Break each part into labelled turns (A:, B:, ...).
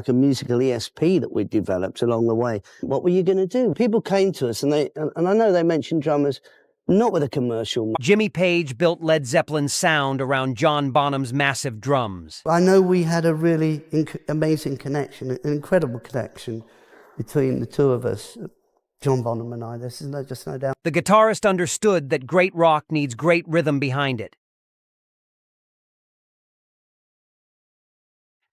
A: like a musical ESP that we developed along the way. What were you going to do? People came to us, and I know they mentioned drummers, not with a commercial.
B: Jimmy Page built Led Zeppelin's sound around John Bonham's massive drums.
A: I know we had a really amazing connection, an incredible connection between the two of us, John Bonham and I. There's just no doubt.
B: The guitarist understood that great rock needs great rhythm behind it.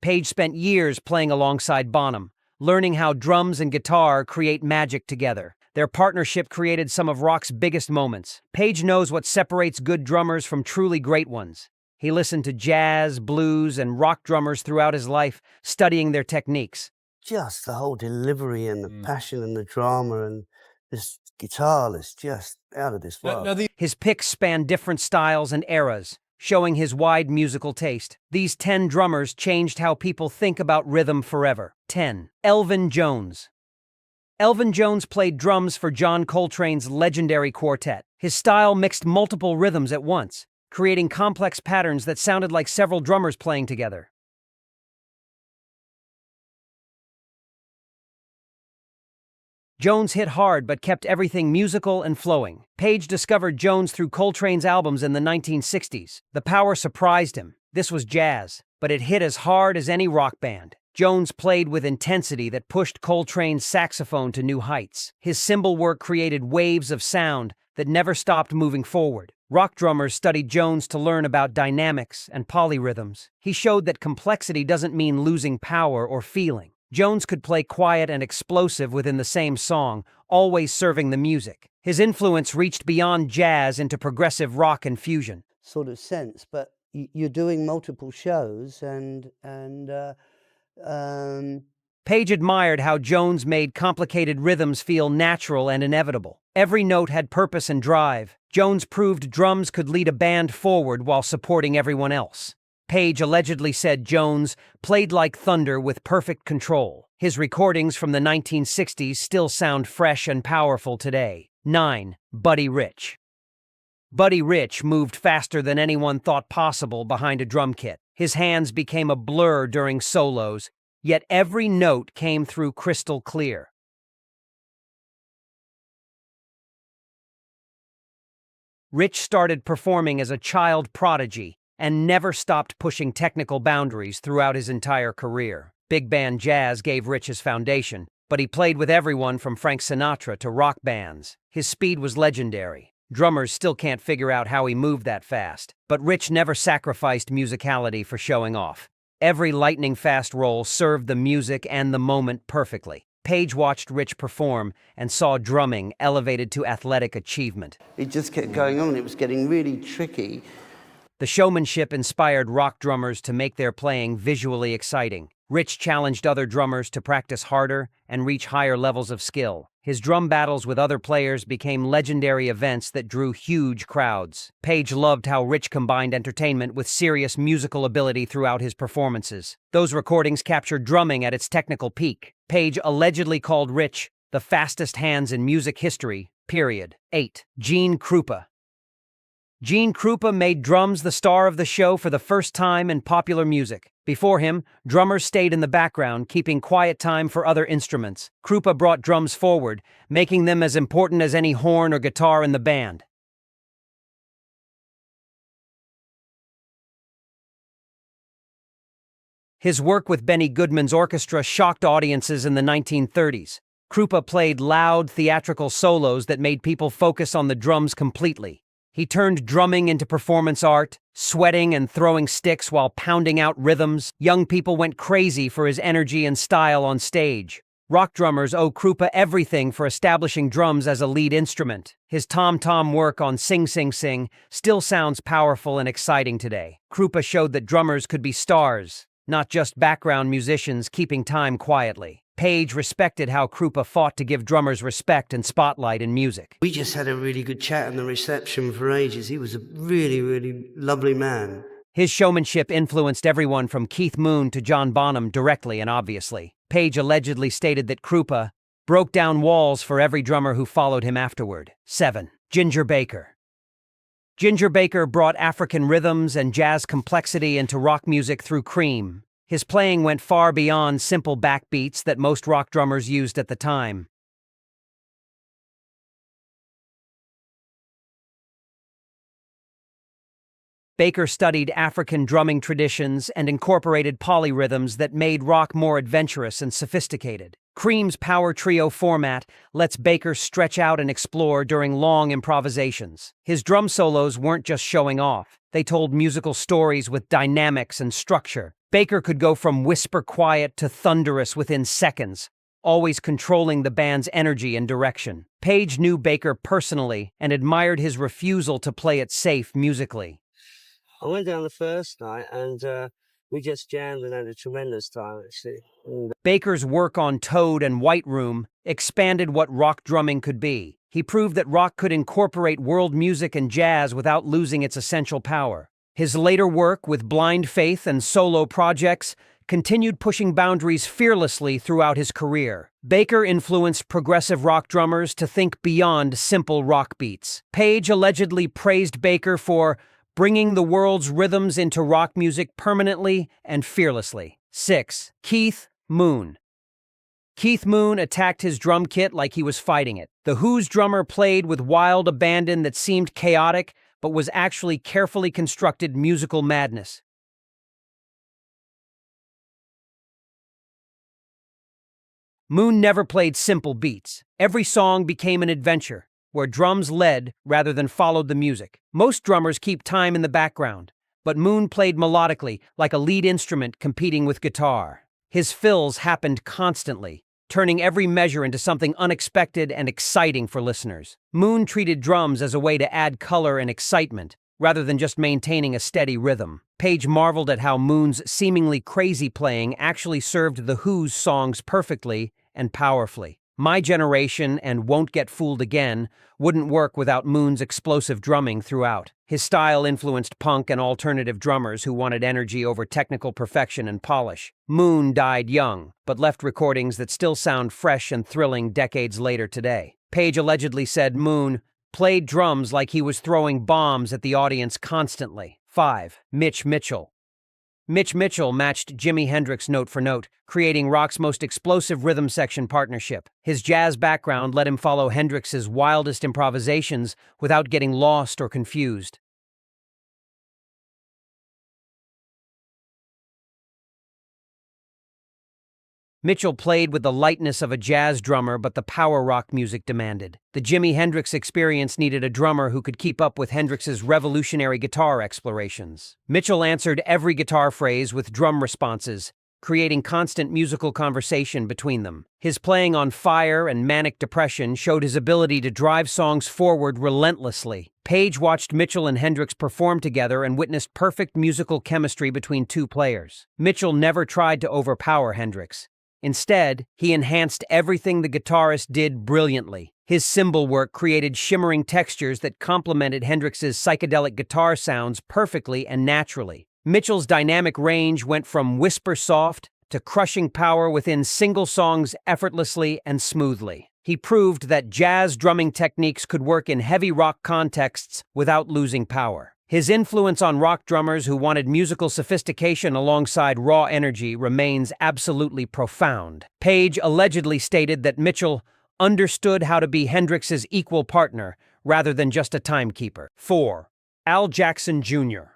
B: Page spent years playing alongside Bonham, learning how drums and guitar create magic together. Their partnership created some of rock's biggest moments. Page knows what separates good drummers from truly great ones. He listened to jazz, blues, and rock drummers throughout his life, studying their techniques.
A: Just the whole delivery and the passion and the drama, and this guitar is just out of this world.
B: His picks span different styles and eras, showing his wide musical taste. These 10 drummers changed how people think about rhythm forever. 10. Elvin Jones. Elvin Jones played drums for John Coltrane's legendary quartet. His style mixed multiple rhythms at once, creating complex patterns that sounded like several drummers playing together. Jones hit hard but kept everything musical and flowing. Page discovered Jones through Coltrane's albums in the 1960s. The power surprised him. This was jazz, but it hit as hard as any rock band. Jones played with intensity that pushed Coltrane's saxophone to new heights. His cymbal work created waves of sound that never stopped moving forward. Rock drummers studied Jones to learn about dynamics and polyrhythms. He showed that complexity doesn't mean losing power or feeling. Jones could play quiet and explosive within the same song, always serving the music. His influence reached beyond jazz into progressive rock and fusion.
A: Sort of sense, but you're doing multiple shows, and
B: Page admired how Jones made complicated rhythms feel natural and inevitable. Every note had purpose and drive. Jones proved drums could lead a band forward while supporting everyone else. Page allegedly said Jones played like thunder with perfect control. His recordings from the 1960s still sound fresh and powerful today. 9. Buddy Rich. Buddy Rich moved faster than anyone thought possible behind a drum kit. His hands became a blur during solos, yet every note came through crystal clear. Rich started performing as a child prodigy and never stopped pushing technical boundaries throughout his entire career. Big band jazz gave Rich his foundation, but he played with everyone from Frank Sinatra to rock bands. His speed was legendary. Drummers still can't figure out how he moved that fast, but Rich never sacrificed musicality for showing off. Every lightning-fast roll served the music and the moment perfectly. Page watched Rich perform and saw drumming elevated to athletic achievement.
A: it just kept going on. It was getting really tricky.
B: The showmanship inspired rock drummers to make their playing visually exciting. Rich challenged other drummers to practice harder and reach higher levels of skill. His drum battles with other players became legendary events that drew huge crowds. Page loved how Rich combined entertainment with serious musical ability throughout his performances. Those recordings captured drumming at its technical peak. Page allegedly called Rich the fastest hands in music history, period. 8. Gene Krupa. Gene Krupa made drums the star of the show for the first time in popular music. Before him, drummers stayed in the background, keeping quiet time for other instruments. Krupa brought drums forward, making them as important as any horn or guitar in the band. His work with Benny Goodman's orchestra shocked audiences in the 1930s. Krupa played loud, theatrical solos that made people focus on the drums completely. He turned drumming into performance art, sweating and throwing sticks while pounding out rhythms. Young people went crazy for his energy and style on stage. Rock drummers owe Krupa everything for establishing drums as a lead instrument. His tom-tom work on Sing Sing Sing still sounds powerful and exciting today. Krupa showed that drummers could be stars, not just background musicians keeping time quietly. Page respected how Krupa fought to give drummers respect and spotlight in music.
A: We just had a really good chat in the reception for ages. He was a really, really lovely man.
B: His showmanship influenced everyone from Keith Moon to John Bonham directly and obviously. Page allegedly stated that Krupa broke down walls for every drummer who followed him afterward. 7. Ginger Baker. Ginger Baker brought African rhythms and jazz complexity into rock music through Cream. His playing went far beyond simple backbeats that most rock drummers used at the time. Baker studied African drumming traditions and incorporated polyrhythms that made rock more adventurous and sophisticated. Cream's power trio format lets Baker stretch out and explore during long improvisations. His drum solos weren't just showing off, they told musical stories with dynamics and structure. Baker could go from whisper quiet to thunderous within seconds, always controlling the band's energy and direction. Page knew Baker personally and admired his refusal to play it safe musically.
C: I went down the first night and we just jammed and had a tremendous time, actually.
B: Baker's work on Toad and White Room expanded what rock drumming could be. He proved that rock could incorporate world music and jazz without losing its essential power. His later work with Blind Faith and solo projects continued pushing boundaries fearlessly throughout his career. Baker influenced progressive rock drummers to think beyond simple rock beats. Page allegedly praised Baker for bringing the world's rhythms into rock music permanently and fearlessly. 6. Keith Moon. Keith Moon attacked his drum kit like he was fighting it. The Who's drummer played with wild abandon that seemed chaotic, but was actually carefully constructed musical madness. Moon never played simple beats. Every song became an adventure, where drums led rather than followed the music. Most drummers keep time in the background, but Moon played melodically, like a lead instrument competing with guitar. His fills happened constantly, turning every measure into something unexpected and exciting for listeners. Moon treated drums as a way to add color and excitement, rather than just maintaining a steady rhythm. Page marveled at how Moon's seemingly crazy playing actually served the Who's songs perfectly and powerfully. My Generation and Won't Get Fooled Again wouldn't work without Moon's explosive drumming throughout. His style influenced punk and alternative drummers who wanted energy over technical perfection and polish. Moon died young, but left recordings that still sound fresh and thrilling decades later today. Page allegedly said Moon played drums like he was throwing bombs at the audience constantly. 5. Mitch Mitchell. Mitch Mitchell matched Jimi Hendrix note for note, creating rock's most explosive rhythm section partnership. His jazz background let him follow Hendrix's wildest improvisations without getting lost or confused. Mitchell played with the lightness of a jazz drummer, but the power rock music demanded. The Jimi Hendrix experience needed a drummer who could keep up with Hendrix's revolutionary guitar explorations. Mitchell answered every guitar phrase with drum responses, creating constant musical conversation between them. His playing on Fire and Manic Depression showed his ability to drive songs forward relentlessly. Page watched Mitchell and Hendrix perform together and witnessed perfect musical chemistry between two players. Mitchell never tried to overpower Hendrix. Instead, he enhanced everything the guitarist did brilliantly. His cymbal work created shimmering textures that complemented Hendrix's psychedelic guitar sounds perfectly and naturally. Mitchell's dynamic range went from whisper soft to crushing power within single songs effortlessly and smoothly. He proved that jazz drumming techniques could work in heavy rock contexts without losing power. His influence on rock drummers who wanted musical sophistication alongside raw energy remains absolutely profound. Page allegedly stated that Mitchell understood how to be Hendrix's equal partner rather than just a timekeeper. 4. Al Jackson Jr.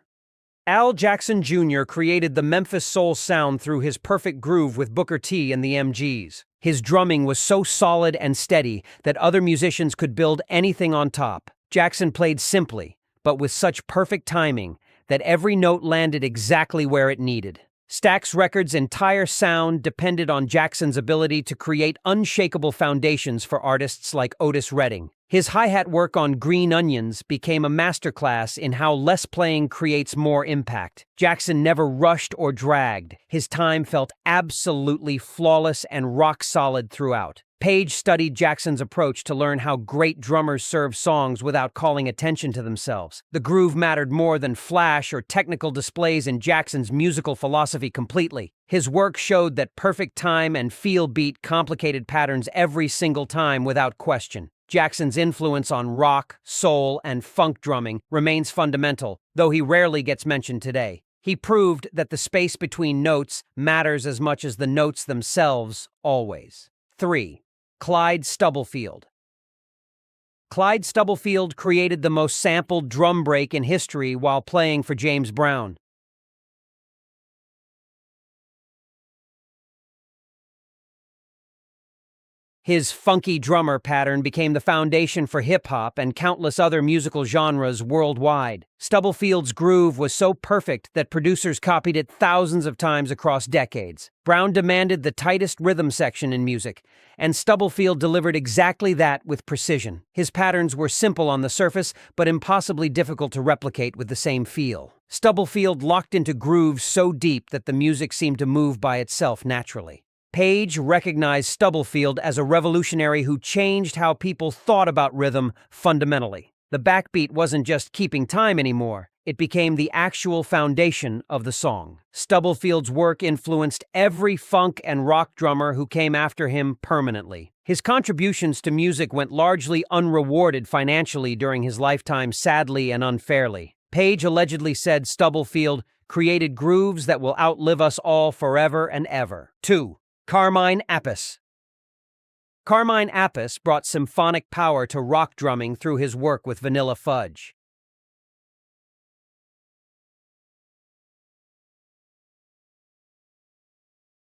B: Al Jackson Jr. created the Memphis soul sound through his perfect groove with Booker T and the MGs. His drumming was so solid and steady that other musicians could build anything on top. Jackson played simply, but with such perfect timing that every note landed exactly where it needed. Stax Records' entire sound depended on Jackson's ability to create unshakable foundations for artists like Otis Redding. His hi-hat work on Green Onions became a masterclass in how less playing creates more impact. Jackson never rushed or dragged. His time felt absolutely flawless and rock-solid throughout. Page studied Jackson's approach to learn how great drummers serve songs without calling attention to themselves. The groove mattered more than flash or technical displays in Jackson's musical philosophy completely. His work showed that perfect time and feel beat complicated patterns every single time without question. Jackson's influence on rock, soul, and funk drumming remains fundamental, though he rarely gets mentioned today. He proved that the space between notes matters as much as the notes themselves, always. 3. Clyde Stubblefield. Clyde Stubblefield created the most sampled drum break in history while playing for James Brown. His funky drummer pattern became the foundation for hip-hop and countless other musical genres worldwide. Stubblefield's groove was so perfect that producers copied it thousands of times across decades. Brown demanded the tightest rhythm section in music, and Stubblefield delivered exactly that with precision. His patterns were simple on the surface, but impossibly difficult to replicate with the same feel. Stubblefield locked into grooves so deep that the music seemed to move by itself naturally. Page recognized Stubblefield as a revolutionary who changed how people thought about rhythm fundamentally. The backbeat wasn't just keeping time anymore. It became the actual foundation of the song. Stubblefield's work influenced every funk and rock drummer who came after him permanently. His contributions to music went largely unrewarded financially during his lifetime, sadly and unfairly. Page allegedly said Stubblefield created grooves that will outlive us all forever and ever. 2. Carmine Appice. Carmine Appice brought symphonic power to rock drumming through his work with Vanilla Fudge.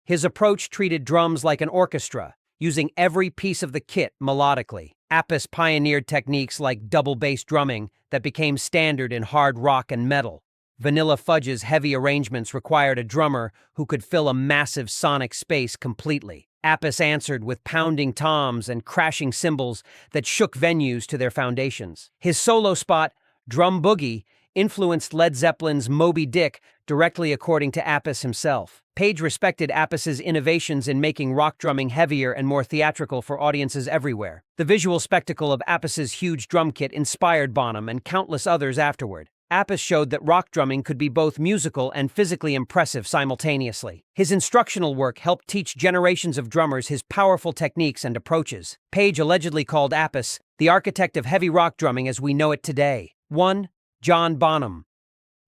B: His approach treated drums like an orchestra, using every piece of the kit melodically. Appice pioneered techniques like double bass drumming that became standard in hard rock and metal. Vanilla Fudge's heavy arrangements required a drummer who could fill a massive sonic space completely. Appice answered with pounding toms and crashing cymbals that shook venues to their foundations. His solo spot, Drum Boogie, influenced Led Zeppelin's Moby Dick directly, according to Appice himself. Page respected Appice's innovations in making rock drumming heavier and more theatrical for audiences everywhere. The visual spectacle of Appice's huge drum kit inspired Bonham and countless others afterward. Appice showed that rock drumming could be both musical and physically impressive simultaneously. His instructional work helped teach generations of drummers his powerful techniques and approaches. Page allegedly called Appice the architect of heavy rock drumming as we know it today. 1. John Bonham.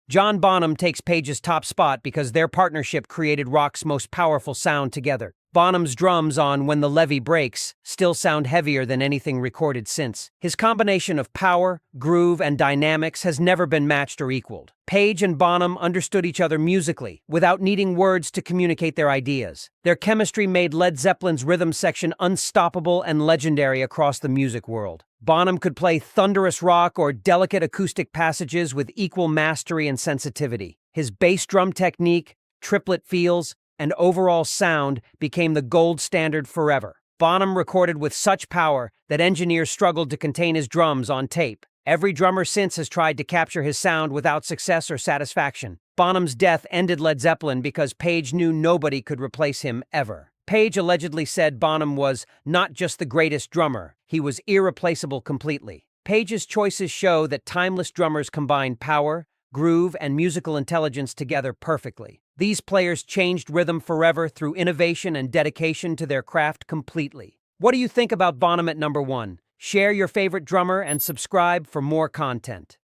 B: John Bonham takes Page's top spot because their partnership created rock's most powerful sound together. Bonham's drums on When the Levee Breaks still sound heavier than anything recorded since. His combination of power, groove, and dynamics has never been matched or equaled. Page and Bonham understood each other musically, without needing words to communicate their ideas. Their chemistry made Led Zeppelin's rhythm section unstoppable and legendary across the music world. Bonham could play thunderous rock or delicate acoustic passages with equal mastery and sensitivity. His bass drum technique, triplet feels, and overall sound became the gold standard forever. Bonham recorded with such power that engineers struggled to contain his drums on tape. Every drummer since has tried to capture his sound without success or satisfaction. Bonham's death ended Led Zeppelin because Page knew nobody could replace him ever. Page allegedly said Bonham was not just the greatest drummer, he was irreplaceable completely. Page's choices show that timeless drummers combine power, groove, and musical intelligence together perfectly. These players changed rhythm forever through innovation and dedication to their craft completely. What do you think about Bonham at number 1? Share your favorite drummer and subscribe for more content.